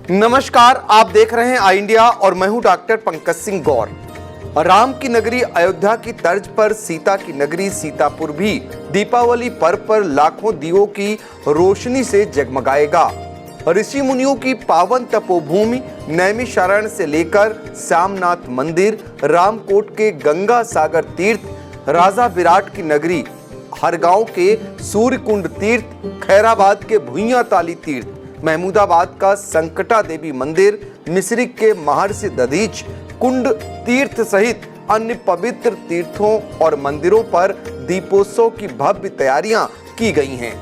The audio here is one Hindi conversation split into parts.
नमस्कार, आप देख रहे हैं आई इंडिया और मैं हूं डॉक्टर पंकज सिंह गौर। राम की नगरी अयोध्या की तर्ज पर सीता की नगरी सीतापुर भी दीपावली पर्व पर लाखों दियों की रोशनी से जगमगाएगा। ऋषि मुनियों की पावन तपोभूमि नैमिषारण्य से लेकर श्यामनाथ मंदिर, रामकोट के गंगा सागर तीर्थ, राजा विराट की नगरी हरगांव के सूर्यकुंड तीर्थ, खैराबाद के भुइयां ताली तीर्थ, महमूदाबाद का संकटा देवी मंदिर, मिश्रिक के महर्षि दधीच कुंड तीर्थ सहित अन्य पवित्र तीर्थों और मंदिरों पर दीपोत्सव की भव्य तैयारियां की गई हैं।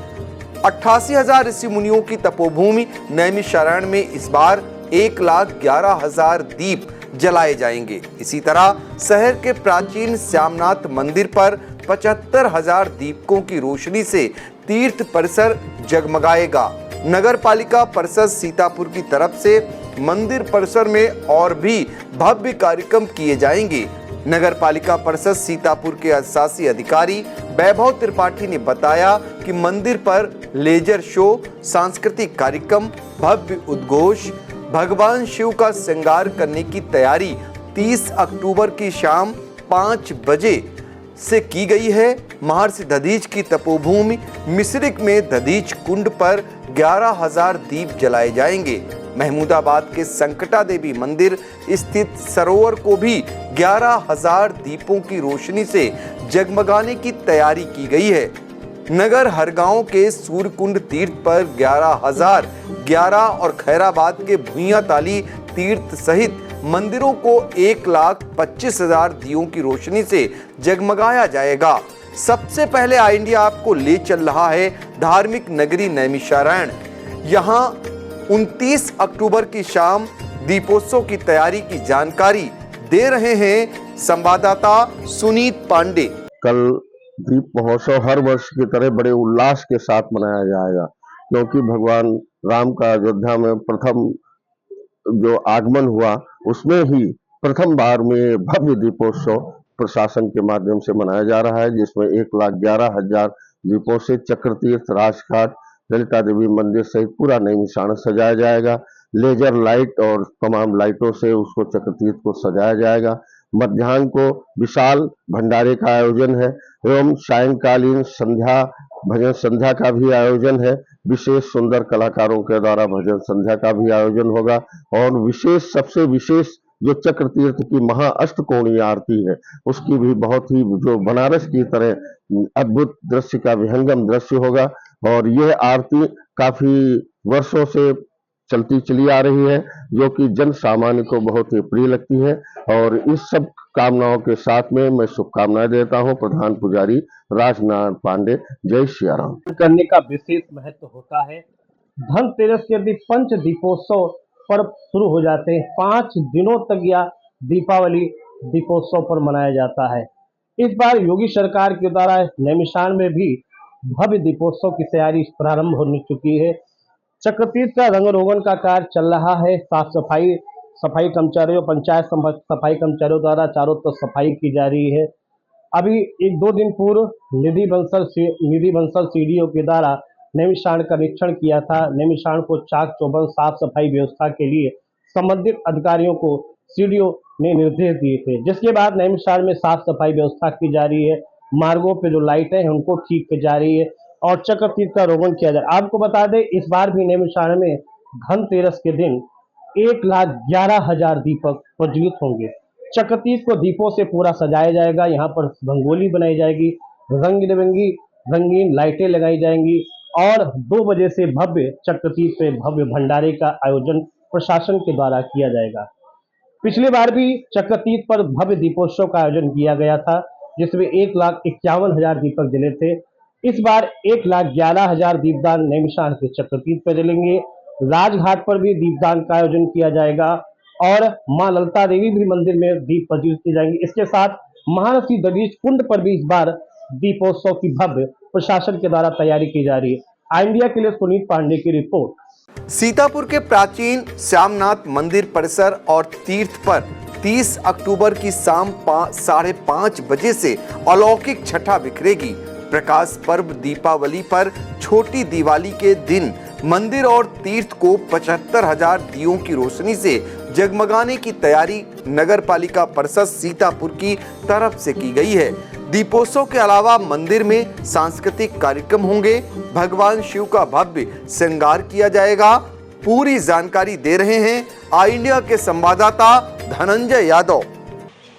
88,000 ऋषि मुनियों की तपोभूमि नैमिषारण्य में इस बार 1,11,000 दीप जलाए जाएंगे। इसी तरह शहर के प्राचीन श्यामनाथ मंदिर पर 75,000 दीपकों की रोशनी से तीर्थ परिसर जगमगाएगा। नगर पालिका परिषद सीतापुर की तरफ से मंदिर परिसर में और भी भव्य कार्यक्रम किए जाएंगे। नगर पालिका परिषद सीतापुर के अधिशासी अधिकारी वैभव त्रिपाठी ने बताया कि मंदिर पर लेजर शो, सांस्कृतिक कार्यक्रम, भव्य उद्घोष, भगवान शिव का श्रृंगार करने की तैयारी 30 अक्टूबर की शाम 5 बजे से की गई है। महर्षि दधीच की तपोभूमि मिश्रिक में दधीच कुंड पर 11,000 दीप जलाए जाएंगे। महमूदाबाद के संकटा देवी मंदिर स्थित सरोवर को भी 11,000 दीपों की रोशनी से जगमगाने की तैयारी की गई है। नगर हरगांव के सूर्यकुंड तीर्थ पर 11,011 और खैराबाद के भुइयां ताली तीर्थ सहित मंदिरों को 1,25,000 दियों की रोशनी से जगमगाया जाएगा। सबसे पहले आई इंडिया आपको ले चल रहा है धार्मिक नगरी नैमिषारण्य। यहाँ 29 अक्टूबर की शाम दीपोत्सव की तैयारी की जानकारी दे रहे हैं संवाददाता सुनीत पांडे। कल दीप महोत्सव हर वर्ष की तरह बड़े उल्लास के साथ मनाया जाएगा, क्योंकि भगवान राम का अयोध्या में प्रथम जो आगमन हुआ उसमें ही प्रथम बार में भव्य दीपोत्सव प्रशासन के माध्यम से मनाया जा रहा है, जिसमें 1,11,000 दीपों से चक्रतीर्थ, राजघाट, ललिता देवी मंदिर सहित पूरा नैमिषारण्य सजाया जाएगा। लेजर लाइट और तमाम लाइटों से उसको चक्रतीर्थ को सजाया जाएगा। मध्याह्न को विशाल भंडारे का आयोजन है एवं सायंकालीन संध्या भजन संध्या का भी आयोजन है। विशेष सुंदर कलाकारों के द्वारा भजन संध्या का भी आयोजन होगा और विशेष सबसे विशेष जो चक्रतीर्थ की महा अष्टकोणीय आरती है उसकी भी बहुत ही जो बनारस की तरह अद्भुत दृश्य का विहंगम दृश्य होगा। और यह आरती काफी वर्षों से चलती चली आ रही है, जो कि जन सामान्य को बहुत ही प्रिय लगती है। और इस सब कामनाओं के साथ में मैं शुभकामनाएं देता हूं प्रधान पुजारी राजनाथ पांडे। जय श्री राम। करने का विशेष महत्व होता है। धनतेरस के दिन पंच दीपोत्सव पर्व शुरू हो जाते हैं। 5 दिनों तक यह दीपावली दीपोत्सव पर मनाया जाता है। इस बार योगी सरकार के द्वारा नैमिषारण्य में भी भव्य दीपोत्सव की तैयारी प्रारंभ हो चुकी है। चक्रतीर्थ का रंग रोगन का कार्य चल रहा है। साफ सफाई कर्मचारियों, पंचायत सफाई कर्मचारियों द्वारा चारों तरफ सफाई की जा रही है। अभी 1-2 दिन पूर्व निधि बंसल सीडीओ के द्वारा नैमिषारण्य का निरीक्षण किया था। नैमिषारण्य को चाक चौबंद साफ सफाई व्यवस्था के लिए संबंधित अधिकारियों को सीडीओ ने निर्देश दिए थे, जिसके बाद नैमिषारण्य में साफ सफाई व्यवस्था की जा रही है। मार्गों पे जो लाइटें हैं उनको ठीक की जा रही है और चक्रतीर्थ का रोगन किया जा रहा है। आपको बता दें, इस बार भी नैमिषारण्य में धनतेरस के दिन 1,11,000 दीपक प्रज्वलित होंगे। चक्रतीर्थ को दीपों से पूरा सजाया जाएगा। यहाँ पर रंगोली बनाई जाएगी, रंग बिरंगी रंगीन लाइटें लगाई जाएंगी और 2 बजे से भव्य चक्रतीर्थ पे भव्य भंडारे का आयोजन प्रशासन के द्वारा किया जाएगा। पिछली बार भी चक्रतीर्थ पर भव्य दीपोत्सव का आयोजन किया गया था, जिसमें 1,51,000 दीपक जले थे। इस बार 1,11,000 दीपदान नैमिषारण्य के चक्रतीर्थ पर जलेंगे। राजघाट पर भी दीपदान का आयोजन किया जाएगा और मां ललिता देवी भी मंदिर में दीप प्रज्वलित किए जाएंगे। इसके साथ महर्षि दधीच कुंड पर भी इस बार दीपोत्सव की भव्य प्रशासन के द्वारा तैयारी की जा रही है। आई इंडिया के लिए सुनीत पांडे की रिपोर्ट। सीतापुर के प्राचीन श्यामनाथ मंदिर परिसर और तीर्थ पर 30 अक्टूबर की शाम 5:30 बजे से अलौकिक छठा बिखरेगी। प्रकाश पर्व दीपावली पर छोटी दिवाली के दिन मंदिर और तीर्थ को 75,000 दियों की रोशनी से जगमगाने की तैयारी नगर पालिका परिषद सीतापुर की तरफ से की गई है। दीपोत्सव के अलावा मंदिर में सांस्कृतिक कार्यक्रम होंगे, भगवान शिव का भव्य श्रृंगार किया जाएगा। पूरी जानकारी दे रहे हैं आई इंडिया के संवाददाता धनंजय यादव।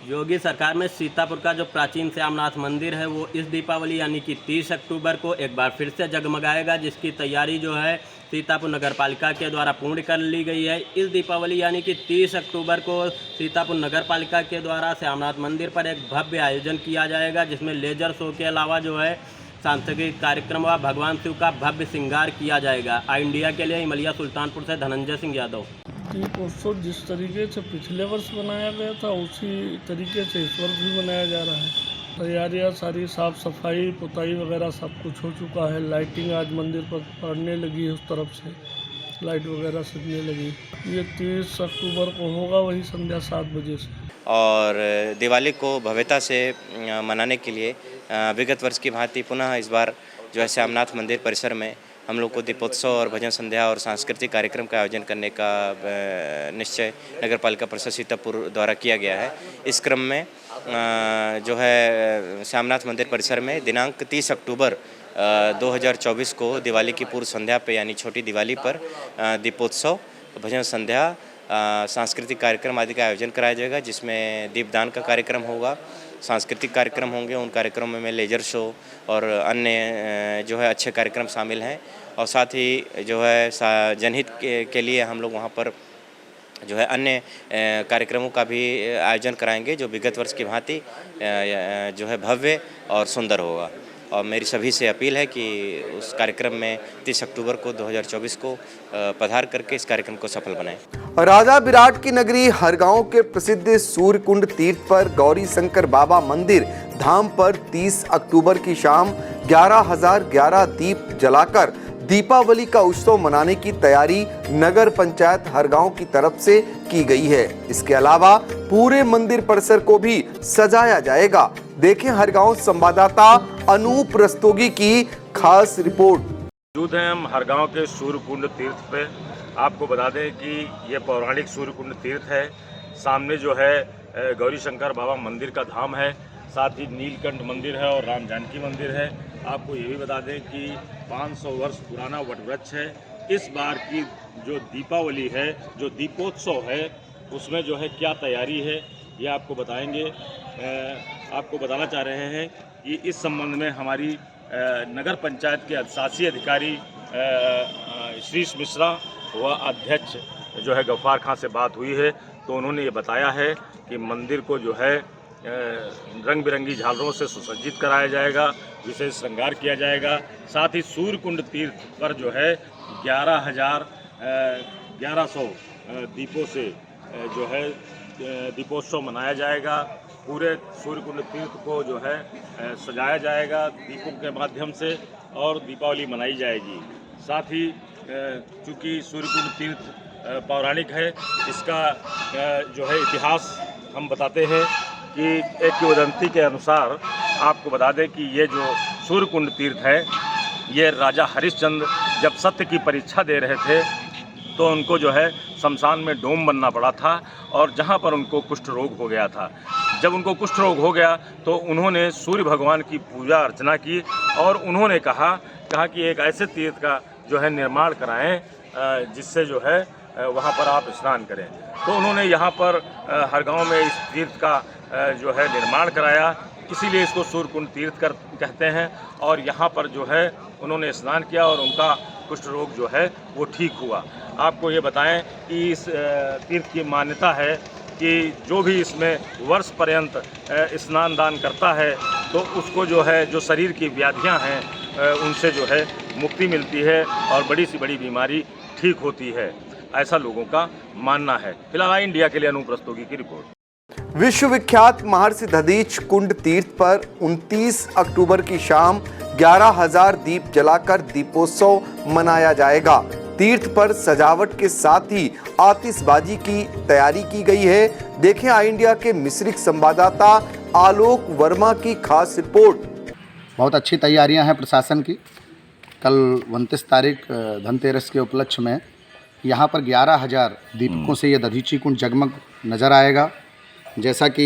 योगी सरकार में सीतापुर का जो प्राचीन श्यामनाथ मंदिर है वो इस दीपावली यानी कि 30 अक्टूबर को एक बार फिर से जगमगाएगा, जिसकी तैयारी जो है सीतापुर नगर पालिका के द्वारा पूर्ण कर ली गई है। इस दीपावली यानी कि 30 अक्टूबर को सीतापुर नगर पालिका के द्वारा श्यामनाथ मंदिर पर एक भव्य आयोजन किया जाएगा, जिसमें लेजर शो के अलावा जो है सांस्कृतिक कार्यक्रम व भगवान शिव का भव्य श्रृंगार किया जाएगा। आई इंडिया के लिए इमलिया सुल्तानपुर से धनंजय सिंह यादव। दीपोत्सव जिस तरीके से पिछले वर्ष मनाया गया था उसी तरीके से इस वर्ष भी मनाया जा रहा है। तैयारियां सारी, साफ सफाई, पुताई वगैरह सब कुछ हो चुका है। लाइटिंग आज मंदिर पर पड़ने लगी है, उस तरफ से लाइट वगैरह सजने लगी। ये 30 अक्टूबर को होगा, वही संध्या 7 बजे से। और दिवाली को भव्यता से मनाने के लिए विगत वर्ष की भांति पुनः इस बार जो है श्यामनाथ मंदिर परिसर में हम लोग को दीपोत्सव और भजन संध्या और सांस्कृतिक कार्यक्रम का आयोजन करने का निश्चय नगर पालिका परिषद सीतापुर द्वारा किया गया है। इस क्रम में जो है श्यामनाथ मंदिर परिसर में दिनांक 30 अक्टूबर 2024 को दिवाली की पूर्व संध्या पे यानी छोटी दिवाली पर दीपोत्सव, भजन संध्या, सांस्कृतिक कार्यक्रम आदि का आयोजन कराया जाएगा, जिसमें दीपदान का कार्यक्रम होगा, सांस्कृतिक कार्यक्रम होंगे। उन कार्यक्रमों में लेजर शो और अन्य जो है अच्छे कार्यक्रम शामिल हैं। और साथ ही जो है जनहित के लिए हम लोग वहाँ पर जो है अन्य कार्यक्रमों का भी आयोजन कराएंगे, जो विगत वर्ष की भांति जो है भव्य और सुंदर होगा। और मेरी सभी से अपील है कि उस कार्यक्रम में 30 अक्टूबर को 2024 को पधार करके इस कार्यक्रम को सफल बनाएं। राजा विराट की नगरी हरगांव के प्रसिद्ध सूर्यकुंड तीर्थ पर गौरी शंकर बाबा मंदिर धाम पर 30 अक्टूबर की शाम 11,011 दीप जलाकर दीपावली का उत्सव मनाने की तैयारी नगर पंचायत हरगांव की तरफ से की गई है। इसके अलावा पूरे मंदिर परिसर को भी सजाया जाएगा। देखें हरगांव संवाददाता अनूप रस्तोगी की खास रिपोर्ट। मौजूद हैं हम हरगांव के सूर्यकुंड तीर्थ पे। आपको बता दें कि ये पौराणिक सूर्यकुंड तीर्थ है। सामने जो है गौरी शंकर बाबा मंदिर का धाम है, साथ ही नीलकंठ मंदिर है और राम जानकी मंदिर है। आपको ये भी बता दें कि 500 वर्ष पुराना वटवृक्ष है। इस बार की जो दीपावली है, जो दीपोत्सव है, उसमें जो है क्या तैयारी है ये आपको बताएंगे। आपको बताना चाह रहे हैं कि इस संबंध में हमारी नगर पंचायत के शासी अधिकारी श्रीश मिश्रा व अध्यक्ष जो है गफ्फार खां से बात हुई है, तो उन्होंने ये बताया है कि मंदिर को जो है रंग बिरंगी झालरों से सुसज्जित कराया जाएगा, विशेष श्रृंगार किया जाएगा। साथ ही सूर्यकुंड तीर्थ पर जो है 11,100 दीपों से जो है दीपोत्सव मनाया जाएगा। पूरे सूर्यकुंड तीर्थ को जो है सजाया जाएगा दीपों के माध्यम से और दीपावली मनाई जाएगी। साथ ही चूँकि सूर्यकुंड तीर्थ पौराणिक है, इसका जो है इतिहास हम बताते हैं कि एक किंवदंती के अनुसार आपको बता दें कि ये जो सूर्यकुंड तीर्थ है, ये राजा हरिश्चंद्र जब सत्य की परीक्षा दे रहे थे तो उनको जो है शमशान में डोम बनना पड़ा था, और जहाँ पर उनको कुष्ठ रोग हो गया था। जब उनको कुष्ठ रोग हो गया तो उन्होंने सूर्य भगवान की पूजा अर्चना की और उन्होंने कहा कि एक ऐसे तीर्थ का जो है निर्माण कराएं जिससे जो है वहाँ पर आप स्नान करें। तो उन्होंने यहाँ पर हरगांव में इस तीर्थ का जो है निर्माण कराया, इसीलिए इसको सूर्यकुंड तीर्थ कहते हैं। और यहाँ पर जो है उन्होंने स्नान किया और उनका कुष्ठ रोग जो है वो ठीक हुआ। आपको ये बताएं कि इस तीर्थ की मान्यता है कि जो भी इसमें वर्ष पर्यंत स्नान दान करता है तो उसको जो है जो शरीर की व्याधियां हैं उनसे जो है मुक्ति मिलती है और बड़ी से बड़ी बीमारी ठीक होती है, ऐसा लोगों का मानना है। फिलहाल इंडिया के लिए अनूप रस्तोगी की रिपोर्ट। विश्वविख्यात महर्षि दधीच कुंड तीर्थ पर 29 अक्टूबर की शाम 11,000 दीप जलाकर दीपोत्सव मनाया जाएगा। तीर्थ पर सजावट के साथ ही आतिशबाजी की तैयारी की गई है। देखें आई इंडिया के मिश्रिक संवाददाता आलोक वर्मा की खास रिपोर्ट। बहुत अच्छी तैयारियां हैं प्रशासन की कल 29 तारीख धनतेरस के उपलक्ष्य में यहाँ पर 11,000 दीपकों से ये दधीची कुंड जगमग नज़र आएगा। जैसा कि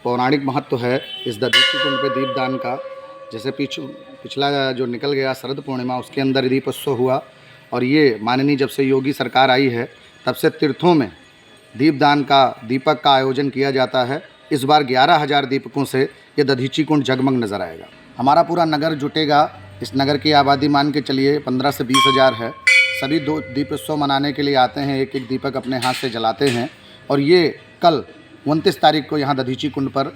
पौराणिक महत्व है इस दधीची कुंड पे दीपदान का, जैसे पिछला जो निकल गया शरद पूर्णिमा उसके अंदर दीपोत्सव हुआ, और ये माननीय जब से योगी सरकार आई है तब से तीर्थों में दीपदान का दीपक का आयोजन किया जाता है। इस बार 11,000 दीपकों से ये दधीची कुंड जगमग नज़र आएगा। हमारा पूरा नगर जुटेगा। इस नगर की आबादी मान के चलिए 15 से 20 हज़ार है। सभी दो दीपोत्सव मनाने के लिए आते हैं, एक एक दीपक अपने हाथ से जलाते हैं। और ये कल 29 तारीख को यहाँ दधीची कुंड पर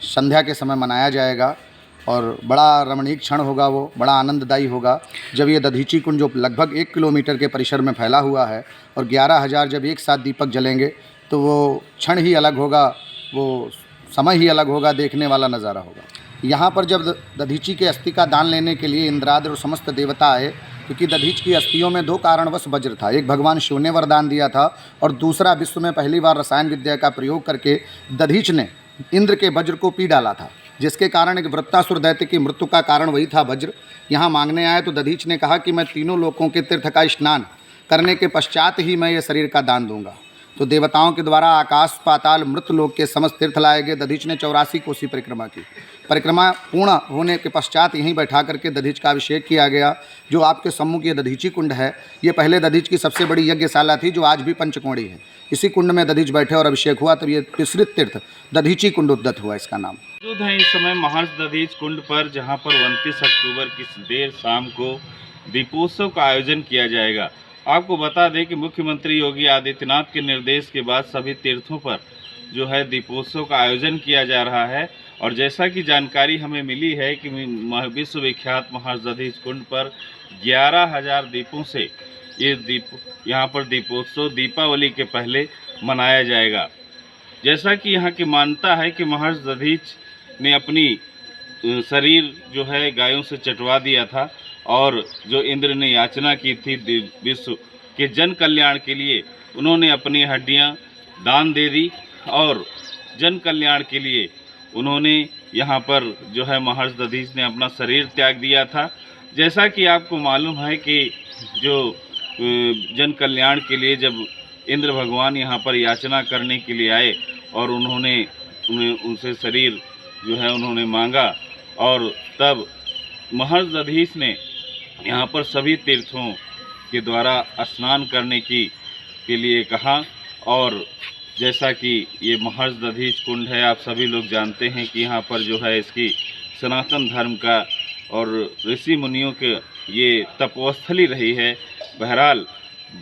संध्या के समय मनाया जाएगा, और बड़ा रमणीक क्षण होगा, वो बड़ा आनंददायी होगा जब ये दधीची कुंड जो लगभग 1 किलोमीटर के परिसर में फैला हुआ है और 11,000 जब एक साथ दीपक जलेंगे तो वो क्षण ही अलग होगा, वो समय ही अलग होगा, देखने वाला नज़ारा होगा। यहाँ पर जब दधीची के अस्थि का दान लेने के लिए इंद्राद्र और समस्त देवता आए, क्योंकि दधीच की अस्थियों में 2 कारणवश वज्र था। एक भगवान शिव ने वरदान दिया था, और दूसरा विश्व में पहली बार रसायन विद्या का प्रयोग करके दधीच ने इंद्र के वज्र को पी डाला था, जिसके कारण एक वृत्तासुर दैत्य की मृत्यु का कारण वही था वज्र। यहाँ मांगने आए तो दधीच ने कहा कि मैं तीनों लोकों के तीर्थ का स्नान करने के पश्चात ही मैं ये शरीर का दान दूंगा। तो देवताओं के द्वारा आकाश पाताल मृत लोक के समस्त तीर्थ लाए गए। दधीच ने 84 कोसी परिक्रमा की। परिक्रमा पूर्ण होने के पश्चात यहीं बैठा करके दधीच का अभिषेक किया गया। जो आपके सम्मुख ये दधीची कुंड है, ये पहले दधीच की सबसे बड़ी यज्ञशाला थी, जो आज भी पंचकोणी है। इसी कुंड में दधीच बैठे और अभिषेक हुआ, तब ये तिसृत तीर्थ दधीची कुंड उद्गत हुआ इसका नाम। मौजूद हैं इस समय महर्षि दधीच कुंड पर, जहां पर 29 अक्टूबर की देर शाम को दीपोत्सव का आयोजन किया जाएगा। आपको बता दें कि मुख्यमंत्री योगी आदित्यनाथ के निर्देश के बाद सभी तीर्थों पर जो है दीपोत्सव का आयोजन किया जा रहा है। और जैसा कि जानकारी हमें मिली है कि विश्वविख्यात महर्षि दधीच कुंड पर 11,000 दीपों से ये यहाँ पर दीपोत्सव दीपावली के पहले मनाया जाएगा। जैसा कि यहाँ की मान्यता है कि महर्षि दधीच ने अपनी शरीर जो है गायों से चटवा दिया था, और जो इंद्र ने याचना की थी विश्व के जन कल्याण के लिए, उन्होंने अपनी हड्डियां दान दे दी, और जन कल्याण के लिए उन्होंने यहाँ पर जो है महर्षि दधीच ने अपना शरीर त्याग दिया था। जैसा कि आपको मालूम है कि जो जन कल्याण के लिए जब इंद्र भगवान यहाँ पर याचना करने के लिए आए, और उन्होंने उनसे शरीर जो है उन्होंने मांगा, और तब महर्षि दधीच ने यहाँ पर सभी तीर्थों के द्वारा स्नान करने के लिए कहा। और जैसा कि ये महर्षि दधीच कुंड है, आप सभी लोग जानते हैं कि यहाँ पर जो है इसकी सनातन धर्म का और ऋषि मुनियों के ये तपोस्थली रही है। बहरहाल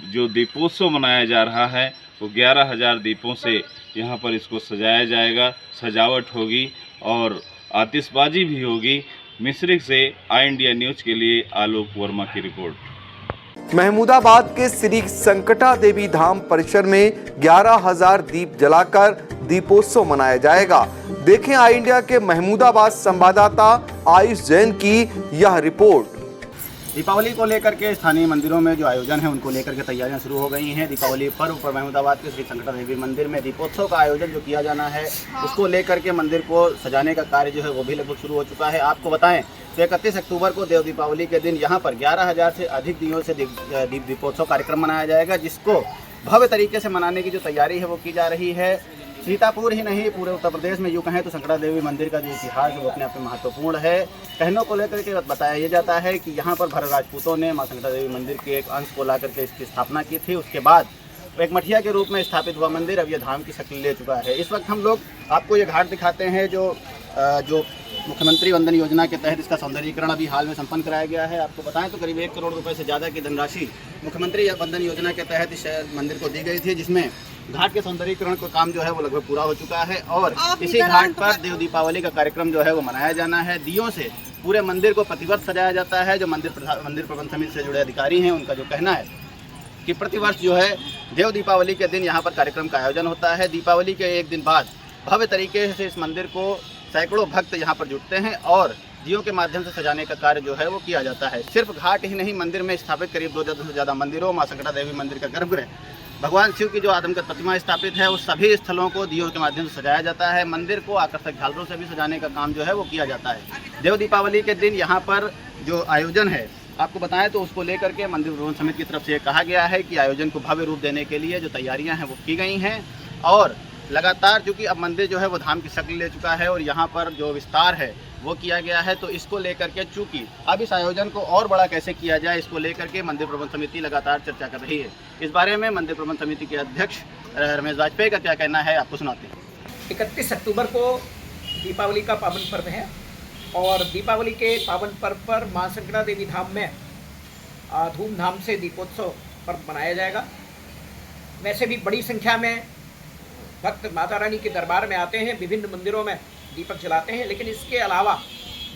जो दीपोत्सव मनाया जा रहा है वो 11,000 दीपों से यहाँ पर इसको सजाया जाएगा, सजावट होगी और आतिशबाजी भी होगी। मिश्रिक से आई इंडिया न्यूज़ के लिए आलोक वर्मा की रिपोर्ट। महमूदाबाद के श्री संकटा देवी धाम परिसर में 11,000 दीप जलाकर दीपोत्सव मनाया जाएगा। देखें आई इंडिया के महमूदाबाद संवाददाता आयुष जैन की यह रिपोर्ट। दीपावली को लेकर के स्थानीय मंदिरों में जो आयोजन है उनको लेकर के तैयारियां शुरू हो गई हैं। दीपावली पर्व पर महमूदाबाद के श्री संकटा देवी मंदिर में दीपोत्सव का आयोजन जो किया जाना है, उसको लेकर के मंदिर को सजाने का कार्य जो है वो भी लगभग शुरू हो चुका है। आपको बताएं तो 31 अक्टूबर को देव दीपावली के दिन यहाँ पर 11,000 से अधिक दिनों से दीपोत्सव कार्यक्रम मनाया जाएगा, जिसको भव्य तरीके से मनाने की जो तैयारी है वो की जा रही है। सीतापुर ही नहीं, पूरे उत्तर प्रदेश में यूँ कहें तो संकटा देवी मंदिर का जो इतिहास है वो अपने आप में महत्वपूर्ण है। कहनों को लेकर के बताया ये जाता है कि यहाँ पर भर राजपूतों ने माँ संकटा देवी मंदिर के एक अंश को ला करके इसकी स्थापना की थी। उसके बाद एक मठिया के रूप में स्थापित हुआ मंदिर अब ये धाम की शक्ल ले चुका है। इस वक्त हम लोग आपको ये घाट दिखाते हैं जो मुख्यमंत्री वंदन योजना के तहत इसका सौंदर्यीकरण अभी हाल में संपन्न कराया गया है। आपको बताएं तो करीब 1 करोड़ रुपए से ज़्यादा की धनराशि मुख्यमंत्री वंदन योजना के तहत इस मंदिर को दी गई थी, जिसमें घाट के सौंदर्यीकरण का काम जो है वो लगभग पूरा हो चुका है। और इसी घाट पर देव दीपावली का कार्यक्रम जो है वो मनाया जाना है। दियों से पूरे मंदिर को प्रतिवर्ष सजाया जाता है। जो मंदिर प्रबंध समिति से जुड़े अधिकारी हैं उनका जो कहना है कि प्रतिवर्ष जो है देव दीपावली के दिन यहाँ पर कार्यक्रम का आयोजन होता है। दीपावली के एक दिन बाद भव्य तरीके से इस मंदिर को सैकड़ों भक्त यहाँ पर जुटते हैं और दियों के माध्यम से सजाने का कार्य जो है वो किया जाता है। सिर्फ घाट ही नहीं, मंदिर में स्थापित करीब 2 दर्जन से ज़्यादा मंदिरों, माँ संकटा देवी मंदिर का गर्भगृह, भगवान शिव की जो आदमकद प्रतिमा स्थापित है, उस सभी स्थलों को दियों के माध्यम से सजाया जाता है। मंदिर को आकर्षक झालरों से भी सजाने का काम जो है वो किया जाता है। देव दीपावली के दिन यहाँ पर जो आयोजन है आपको बताएं तो उसको लेकर के मंदिर प्रबंध समिति की तरफ से कहा गया है कि आयोजन को भव्य रूप देने के लिए जो तैयारियां हैं वो की गई हैं और लगातार चूँकि अब मंदिर जो है वो धाम की शक्ल ले चुका है और यहाँ पर जो विस्तार है वो किया गया है, तो इसको लेकर के चूँकि अब इस आयोजन को और बड़ा कैसे किया जाए इसको लेकर के मंदिर प्रबंध समिति लगातार चर्चा कर रही है। इस बारे में मंदिर प्रबंध समिति के अध्यक्ष रमेश वाजपेयी का क्या कहना है आपको सुनाते हैं। 31 अक्टूबर को दीपावली का पावन पर्व है और दीपावली के पावन पर्व पर मां संकटा देवी धाम में धूमधाम से दीपोत्सव पर्व मनाया जाएगा। वैसे भी बड़ी संख्या में भक्त माता रानी के दरबार में आते हैं, विभिन्न मंदिरों में दीपक जलाते हैं, लेकिन इसके अलावा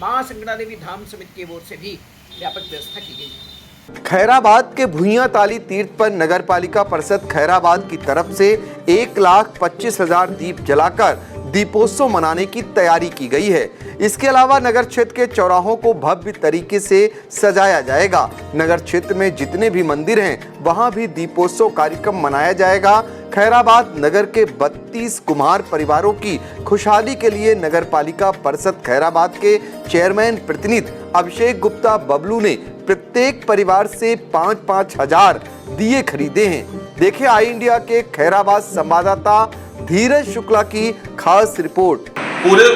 मां संकटा देवी धाम समिति की ओर से भी व्यापक व्यवस्था की गई है। खैराबाद के भुइयां ताली तीर्थ पर नगर पालिका परिषद खैराबाद की तरफ से 1,25,000 दीप जलाकर दीपोत्सव मनाने की तैयारी की गई है। इसके अलावा नगर क्षेत्र के चौराहों को भव्य तरीके से सजाया जाएगा। नगर क्षेत्र में जितने भी मंदिर हैं वहां भी दीपोत्सव कार्यक्रम मनाया जाएगा। खैराबाद नगर के 32 कुम्हार परिवारों की खुशहाली के लिए नगर पालिका परिषद खैराबाद के चेयरमैन प्रतिनिधि अभिषेक गुप्ता बबलू ने प्रत्येक परिवार से 5-5 हजार दिए खरीदे हैं। देखिए आई इंडिया के खैराबाद संवाददाता धीरज शुक्ला की खास रिपोर्ट। पूरे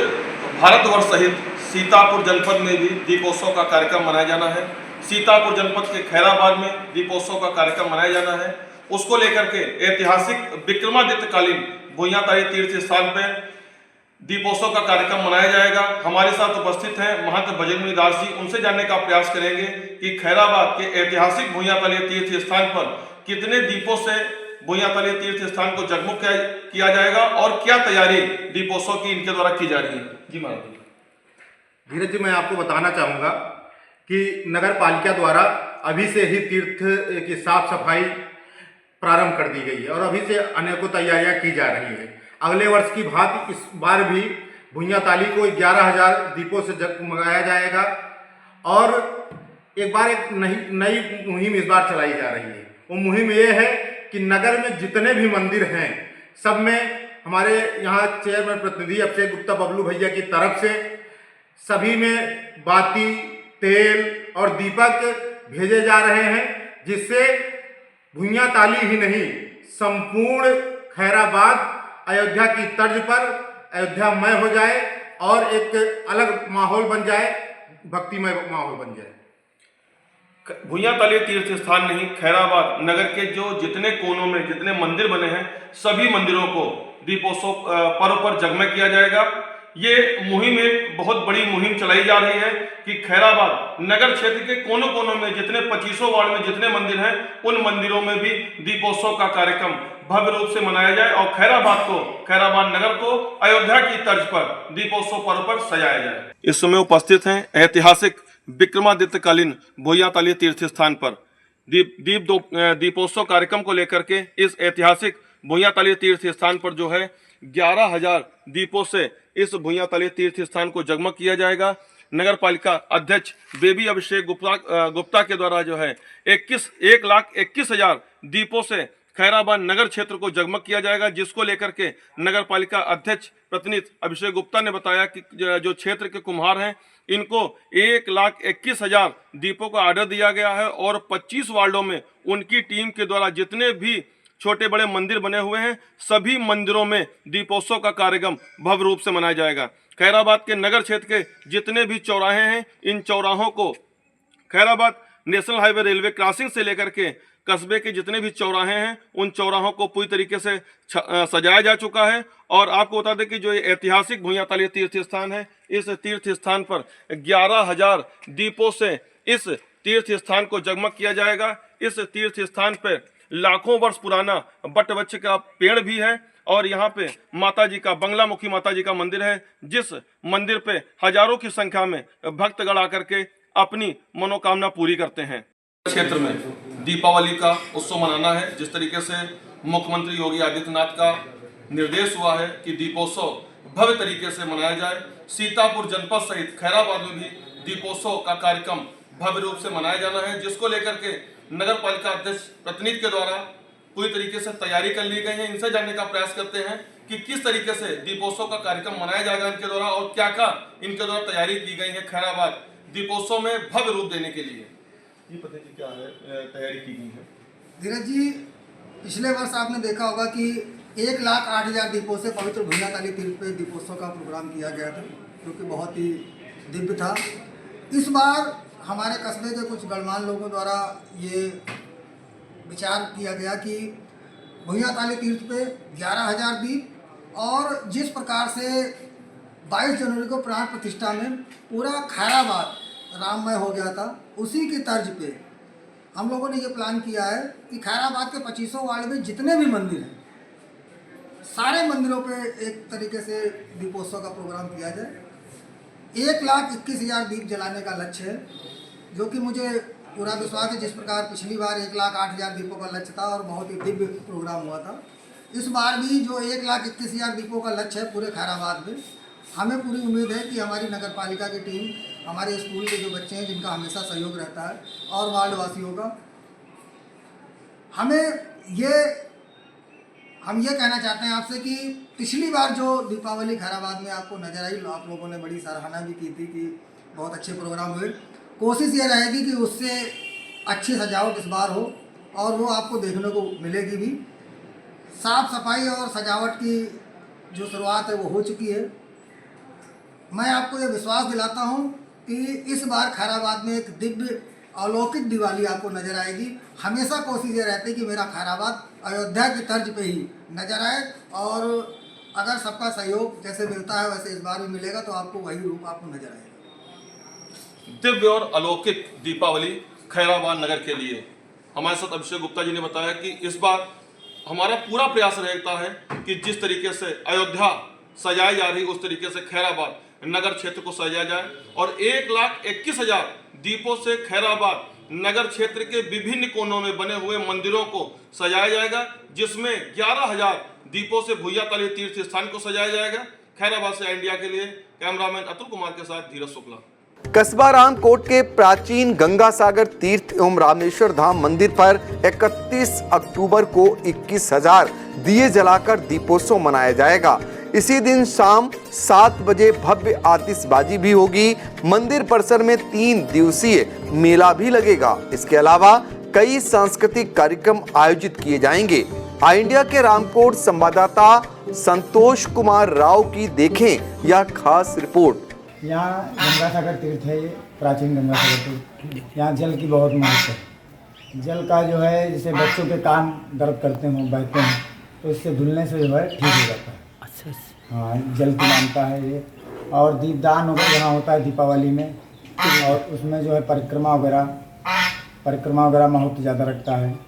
भारतवर्ष सहित सीतापुर जनपद में भी दीपोत्सव का कार्यक्रम मनाया जाना है। सीतापुर जनपद के खैराबाद में दीपोत्सव का कार्यक्रम मनाया जाना है। उसको लेकर के ऐतिहासिक विक्रमादित्यकालीन भुइयां ताली तीर्थ स्थान पर दीपोत्सव का कार्यक्रम मनाया जाएगा। हमारे साथ उपस्थित हैं महंत बजरंगबली दास जी, उनसे जानने का प्रयास करेंगे कि खैराबाद के ऐतिहासिक भुइयां ताली तीर्थ स्थान पर कितने दीपों से भुइयां ताली तीर्थ स्थान को जगमग किया जाएगा और क्या तैयारी दीपोत्सव की इनके द्वारा की जा रही है। जी महाराज। धीरज जी, मैं आपको बताना चाहूँगा कि नगर पालिका द्वारा अभी से ही तीर्थ की साफ सफाई प्रारंभ कर दी गई है और अभी से अनेकों तैयारियां की जा रही है। अगले वर्ष की भांति इस बार भी भुइयां ताली को 11,000 दीपों से जगमगाया जाएगा और एक नई मुहिम इस बार चलाई जा रही है। वो मुहिम ये है कि नगर में जितने भी मंदिर हैं सब में हमारे यहाँ चेयरमैन प्रतिनिधि अभिषेक गुप्ता बबलू भैया की तरफ से सभी में बाती, तेल और दीपक भेजे जा रहे हैं, जिससे भुइयां ताली ही नहीं संपूर्ण खैराबाद अयोध्या की तर्ज पर अयोध्यामय हो जाए और एक अलग माहौल बन जाए, भक्तिमय माहौल बन जाए। भुइयां ताली तीर्थ स्थान नहीं, खैराबाद नगर के जो जितने कोनों में जितने मंदिर बने हैं सभी मंदिरों को दीपोत्सव पर्व पर जगमग किया जाएगा। ये मुहिम एक बहुत बड़ी मुहिम चलाई जा रही है कि खैराबाद नगर क्षेत्र के कोनों कोनों में जितने 25 वार्ड में जितने मंदिर हैं उन मंदिरों में भी दीपोत्सव का कार्यक्रम भव्य रूप से मनाया जाए और खैराबाद नगर को अयोध्या की तर्ज पर दीपोत्सव पर्व पर सजाया जाए। इस समय उपस्थित हैं ऐतिहासिक विक्रमादित्यकालीन भुइयां ताली तीर्थ स्थान पर दीपोत्सव कार्यक्रम को लेकर के इस ऐतिहासिक भुइयां ताली तीर्थ स्थान पर जो है 11,000 दीपों से इस भुइयां ताली तीर्थ स्थान को जगमग किया जाएगा। नगर पालिका अध्यक्ष बेबी अभिषेक गुप्ता के द्वारा जो है 1,21,000 दीपों से खैराबाद नगर क्षेत्र को जगमग किया जाएगा, जिसको लेकर के नगर पालिका अध्यक्ष प्रतिनिधि अभिषेक गुप्ता ने बताया कि जो क्षेत्र के कुम्हार हैं इनको 1,21,000 दीपों का ऑर्डर दिया गया है और 25 वार्डों में उनकी टीम के द्वारा जितने भी छोटे बड़े मंदिर बने हुए हैं सभी मंदिरों में दीपोत्सव का कार्यक्रम भव्य रूप से मनाया जाएगा। खैराबाद के नगर क्षेत्र के जितने भी चौराहे हैं इन चौराहों को Khairabad national highway railway crossing से लेकर के कस्बे के जितने भी चौराहे हैं उन चौराहों को पूरी तरीके से सजाया जा चुका है। और आपको बता दें कि जो ये ऐतिहासिक भुइयां ताली तीर्थ स्थान है इस तीर्थ स्थान पर 11,000 दीपों से इस तीर्थ स्थान को जगमग किया जाएगा। इस तीर्थ स्थान पर लाखों वर्ष पुराना बट वृक्ष का पेड़ भी है और यहाँ पे माता जी का बंगला मुखी माता जी का मंदिर है, जिस मंदिर पे हजारों की संख्या में भक्तगण आकर के अपनी मनोकामना पूरी करते हैं। क्षेत्र में दीपावली का उत्सव मनाना है, जिस तरीके से मुख्यमंत्री योगी आदित्यनाथ का निर्देश हुआ है कि दीपोत्सव भव्य तरीके से मनाया जाए। सीतापुर जनपद सहित खैराबाद में भी दीपोत्सव का कार्यक्रम भव्य रूप से मनाया जाना है, जिसको लेकर के नगर पालिका अध्यक्ष प्रतिनिधि के द्वारा पूरी तरीके से तैयारी कर ली गई है। इनसे जानने का प्रयास करते हैं कि किस तरीके से दीपोत्सव का कार्यक्रम मनाया जाएगा इनके द्वारा और क्या क्या इनके द्वारा तैयारी की गई है खैराबाद दीपोत्सव में भव्य रूप देने के लिए। ये पता जी क्या है तैयारी की गई है? धीरज जी, पिछले वर्ष आपने देखा होगा कि 1,08,000 दीपों से पवित्र भुइयांताली तीर्थ पे दीपोत्सव का प्रोग्राम किया गया था, जो कि बहुत ही दिव्य था। इस बार हमारे कस्बे के कुछ गणमान्य लोगों द्वारा ये विचार किया गया कि भुइयांताली तीर्थ पे 11,000 दीप, और जिस प्रकार से 22 जनवरी को प्राण प्रतिष्ठा में पूरा खैराबाद राममय हो गया था, उसी की तर्ज पे हम लोगों ने ये प्लान किया है कि खैराबाद के 2500 वार्ड में जितने भी मंदिर हैं, सारे मंदिरों पे एक तरीके से दीपोत्सव का प्रोग्राम किया जाए। 1,21,000 दीप जलाने का लक्ष्य है, जो कि मुझे पूरा विश्वास है, जिस प्रकार पिछली बार 1,08,000 दीपों का लक्ष्य था और बहुत ही दिव्य प्रोग्राम हुआ था, इस बार भी जो 1,21,000 दीपों का लक्ष्य है पूरे खैराबाद में, हमें पूरी उम्मीद है कि हमारी नगर पालिका की टीम, हमारे स्कूल के जो बच्चे हैं जिनका हमेशा सहयोग रहता है, और वार्ड वासियों का, हम ये कहना चाहते हैं आपसे कि पिछली बार जो दीपावली खैराबाद में आपको नजर आई, आप लोगों ने बड़ी सराहना भी की थी कि बहुत अच्छे प्रोग्राम हुए। कोशिश ये रहेगी कि उससे अच्छी सजावट इस बार हो, और वो आपको देखने को मिलेगी भी। साफ सफाई और सजावट की जो शुरुआत है वो हो चुकी है। मैं आपको ये विश्वास दिलाता हूँ कि इस बार खैराबाद में एक दिव्य अलौकिक दिवाली आपको नजर आएगी। हमेशा कोशिश ये रहती है कि मेरा खैराबाद अयोध्या की तर्ज पे ही नजर आए, और अगर सबका सहयोग जैसे मिलता है वैसे इस बार भी मिलेगा, तो आपको वही रूप आपको नजर आएगा। दिव्य और अलौकिक दीपावली खैराबाद नगर के लिए हमारे साथ अभिषेक गुप्ता जी ने बताया कि इस बार हमारा पूरा प्रयास रहता है कि जिस तरीके से अयोध्या सजाई जा रही, उस तरीके से खैराबाद नगर क्षेत्र को सजाया जाए, और 1,21,000 दीपों से खैराबाद नगर क्षेत्र के विभिन्न कोनों में बने हुए मंदिरों को सजाया जाएगा, जिसमें 11,000 दीपों से भुइयांताली तीर्थ स्थान को सजाया जाएगा। खैराबाद से इंडिया के लिए कैमरामैन अतुल कुमार के साथ धीरज शुक्ला। कस्बा रामकोट के प्राचीन गंगा सागर तीर्थ एवं रामेश्वर धाम मंदिर पर 31 अक्टूबर को 21,000 दिए जलाकर दीपोत्सव मनाया जाएगा। इसी दिन शाम 7 बजे भव्य आतिशबाजी भी होगी। मंदिर परिसर में 3 दिवसीय मेला भी लगेगा। इसके अलावा कई सांस्कृतिक कार्यक्रम आयोजित किए जाएंगे। आई इंडिया के रामकोट संवाददाता संतोष कुमार राव की देखें यह खास रिपोर्ट। यहाँ गंगा सागर तीर्थ है, ये प्राचीन गंगा सागर तीर्थ। यहाँ जल की बहुत महत्व है। जल का जो है, जैसे बच्चों के कान दर्द करते हैं, बहते हैं, तो इससे धुलने से जो है ठीक हो जाता है। अच्छा। हाँ, जल की मानता है ये। और दीपदान वगैरह यहाँ होता है दीपावली में, और उसमें जो है परिक्रमा वगैरह महत्व ज़्यादा रखता है।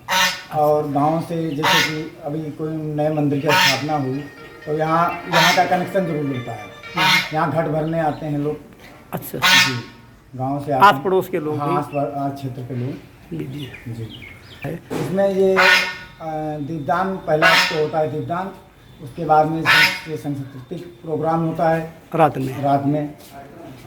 और गाँव से जैसे कि अभी कोई नए मंदिर की स्थापना हुई, तो यहाँ का कनेक्शन जरूर मिलता है। यहाँ घट भरने आते हैं लोग। अच्छा जी, गांव से आस पड़ोस के लोग, हाँ, आस क्षेत्र के लोग जी। इसमें ये दीपदान पहला तो होता है दीपदान, उसके बाद में सांस्कृतिक प्रोग्राम होता है रात में,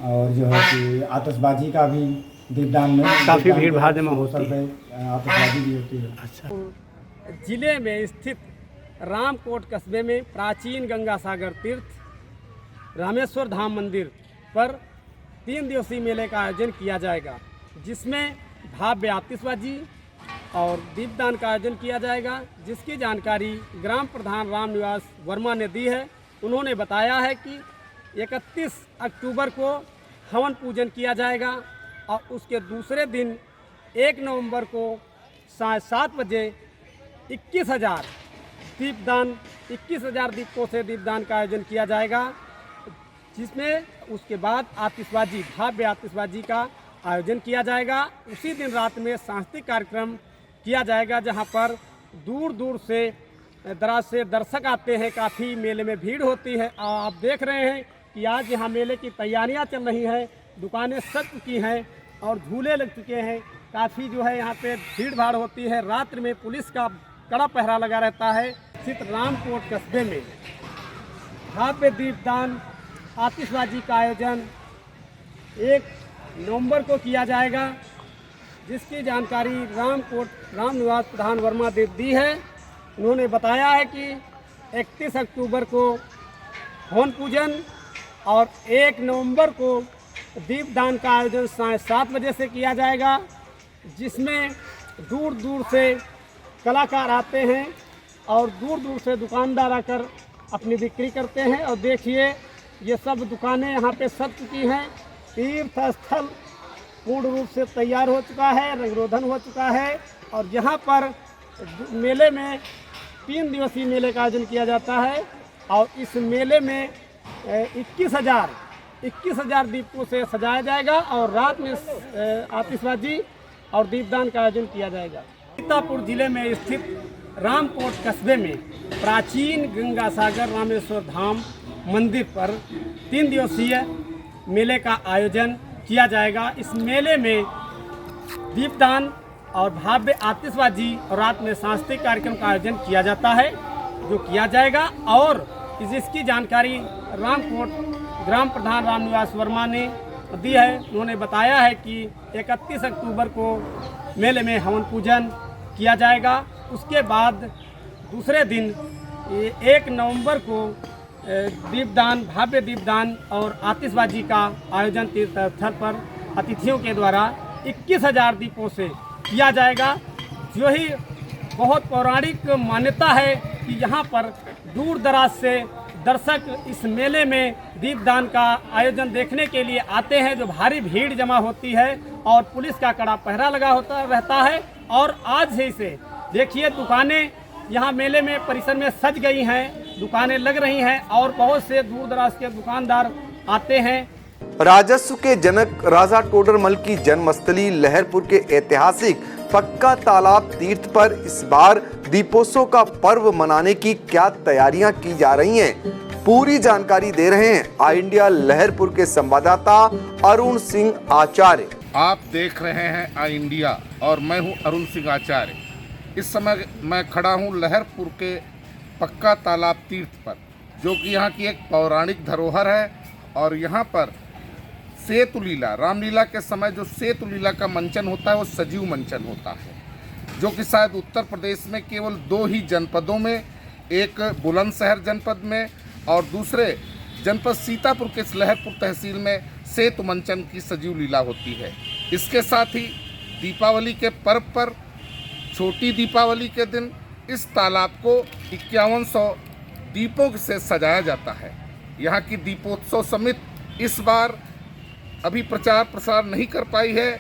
और जो है कि आतिशबाजी का भी दीपदान में काफ़ी भीड़ भाड़ में होता है, आतिशबाजी भी होती है। अच्छा। जिले में स्थित रामकोट कस्बे में प्राचीन गंगा सागर तीर्थ रामेश्वर धाम मंदिर पर 3 दिवसीय मेले का आयोजन किया जाएगा, जिसमें भव्य आतिशबाजी और दीपदान का आयोजन किया जाएगा, जिसकी जानकारी ग्राम प्रधान रामनिवास वर्मा ने दी है। उन्होंने बताया है कि 31 अक्टूबर को हवन पूजन किया जाएगा, और उसके दूसरे दिन 1 नवंबर को 7:30 बजे 21,000 दीपों से दीपदान का आयोजन किया जाएगा, जिसमें उसके बाद आतिशबाजी, भव्य आतिशबाजी का आयोजन किया जाएगा। उसी दिन रात में सांस्कृतिक कार्यक्रम किया जाएगा, जहां पर दूर दूर से दराज से दर्शक आते हैं। काफ़ी मेले में भीड़ होती है। आप देख रहे हैं कि आज यहाँ मेले की तैयारियां चल रही हैं, दुकानें सज चुकी हैं और झूले लग चुके हैं। काफ़ी जो है यहाँ पे भीड़ भाड़ होती है। रात्रि में पुलिस का कड़ा पहरा लगा रहता है। स्थित रामकोट कस्बे में भव्य दीपदान आतिशबाजी का आयोजन 1 नवंबर को किया जाएगा, जिसकी जानकारी रामनिवास प्रधान वर्मा ने दी है। उन्होंने बताया है कि 31 अक्टूबर को हवन पूजन और 1 नवंबर को दीपदान का आयोजन 7:30 बजे से किया जाएगा। जिसमें दूर दूर से कलाकार आते हैं और दूर दूर से दुकानदार आकर अपनी बिक्री करते हैं। और देखिए ये सब दुकानें यहाँ पे सज चुकी हैं। तीर्थ स्थल पूर्ण रूप से तैयार हो चुका है, रंगरोधन हो चुका है। और यहाँ पर मेले में 3 दिवसीय मेले का आयोजन किया जाता है और इस मेले में 21,000 दीपों से सजाया जाएगा और रात में आतिशबाजी और दीपदान का आयोजन किया जाएगा। सीतापुर जिले में स्थित रामकोट कस्बे में प्राचीन गंगा सागर रामेश्वर धाम मंदिर पर 3 दिवसीय मेले का आयोजन किया जाएगा। इस मेले में दीपदान और भव्य आतिशबाजी और रात में सांस्कृतिक कार्यक्रम का आयोजन किया जाता है, जो किया जाएगा। और जिसकी जानकारी रामकोट ग्राम प्रधान रामनिवास वर्मा ने दी है। उन्होंने बताया है कि 31 अक्टूबर को मेले में हवन पूजन किया जाएगा। उसके बाद दूसरे दिन 1 नवंबर को दीपदान, भव्य दीपदान और आतिशबाजी का आयोजन तीर्थ स्थल पर अतिथियों के द्वारा 21,000 दीपों से किया जाएगा। जो ही बहुत पौराणिक मान्यता है कि यहाँ पर दूर दराज से दर्शक इस मेले में दीपदान का आयोजन देखने के लिए आते हैं, जो भारी भीड़ जमा होती है और पुलिस का कड़ा पहरा लगा होता रहता है। और आज ही से देखिए दुकानें यहाँ मेले में परिसर में सज गई हैं, दुकानें लग रही हैं और बहुत से दूर दराज के दुकानदार आते हैं। राजस्व के जनक राजा टोडरमल की जन्मस्थली लहरपुर के ऐतिहासिक पक्का तालाब तीर्थ पर इस बार दीपोत्सव का पर्व मनाने की क्या तैयारियां की जा रही हैं, पूरी जानकारी दे रहे हैं आई इंडिया लहरपुर के संवाददाता अरुण सिंह आचार्य। आप देख रहे हैं आई इंडिया और मैं हूं अरुण सिंह आचार्य। इस समय मैं खड़ा हूं लहरपुर के पक्का तालाब तीर्थ पर, जो कि यहाँ की एक पौराणिक धरोहर है। और यहाँ पर सेतु लीला, रामलीला के समय जो सेतु लीला का मंचन होता है वो सजीव मंचन होता है, जो कि शायद उत्तर प्रदेश में केवल 2 ही जनपदों में, एक बुलंदशहर जनपद में और दूसरे जनपद सीतापुर के लहरपुर तहसील में सेतु मंचन की सजीव लीला होती है। इसके साथ ही दीपावली के पर्व पर छोटी दीपावली के दिन इस तालाब को 5100 दीपों से सजाया जाता है। यहाँ की दीपोत्सव समिति इस बार अभी प्रचार प्रसार नहीं कर पाई है।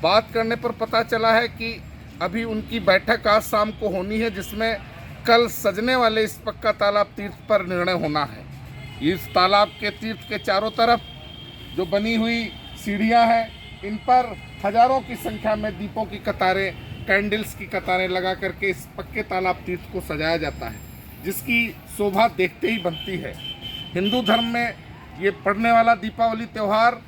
बात करने पर पता चला है कि अभी उनकी बैठक आज शाम को होनी है, जिसमें कल सजने वाले इस पक्का तालाब तीर्थ पर निर्णय होना है। इस तालाब के तीर्थ के चारों तरफ जो बनी हुई सीढ़ियां हैं, इन पर हजारों की संख्या में दीपों की कतारें, कैंडल्स की कतारें लगा करके इस पक्के तालाब तीर्थ को सजाया जाता है, जिसकी शोभा देखते ही बनती है। हिंदू धर्म में ये पड़ने वाला दीपावली त्यौहार,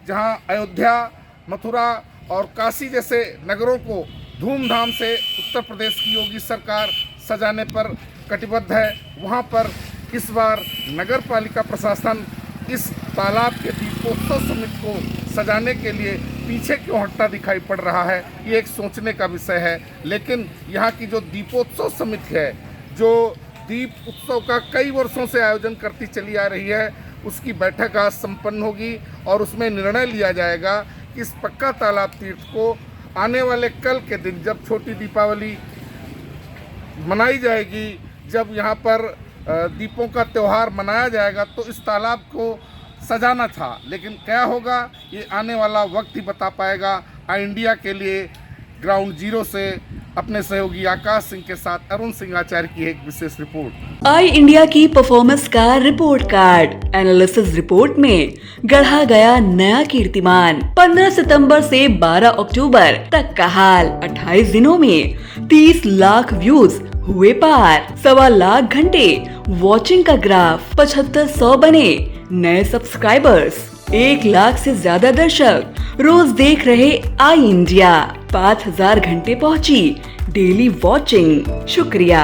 जहां अयोध्या, मथुरा और काशी जैसे नगरों को धूमधाम से उत्तर प्रदेश की योगी सरकार सजाने पर कटिबद्ध है, वहां पर इस बार नगर पालिका प्रशासन इस तालाब के दीपोत्सव समिति को सजाने के लिए पीछे क्यों हटता दिखाई पड़ रहा है, ये एक सोचने का विषय है। लेकिन यहाँ की जो दीपोत्सव समिति है, जो दीप उत्सव का कई वर्षों से आयोजन करती चली आ रही है, उसकी बैठक आज संपन्न होगी और उसमें निर्णय लिया जाएगा कि इस पक्का तालाब तीर्थ को आने वाले कल के दिन, जब छोटी दीपावली मनाई जाएगी, जब यहाँ पर दीपों का त्यौहार मनाया जाएगा, तो इस तालाब को सजाना था। लेकिन क्या होगा ये आने वाला वक्त ही बता पाएगा। आई इंडिया के लिए ग्राउंड जीरो से अपने सहयोगी आकाश सिंह के साथ अरुण सिंह आचार्य की एक विशेष रिपोर्ट। आई इंडिया की परफॉर्मेंस का रिपोर्ट कार्ड एनालिसिस रिपोर्ट में गढ़ा गया नया कीर्तिमान। 15 सितंबर से 12 अक्टूबर तक का हाल, 28 दिनों में 30 लाख व्यूज हुए पार, 1.25 लाख घंटे वॉचिंग का ग्राफ, 7500 बने नए सब्सक्राइबर्स, 1 लाख से ज्यादा दर्शक रोज देख रहे आई इंडिया, 5000 घंटे पहुंची डेली वॉचिंग। शुक्रिया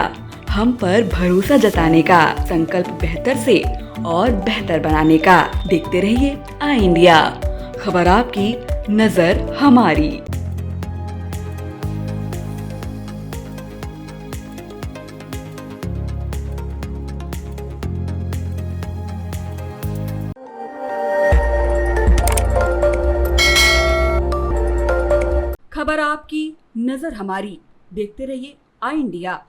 हम पर भरोसा जताने का, संकल्प बेहतर से और बेहतर बनाने का। देखते रहिए आई इंडिया, खबर आपकी, नजर हमारी। खबर नजर हमारी। देखते रहिए आई इंडिया।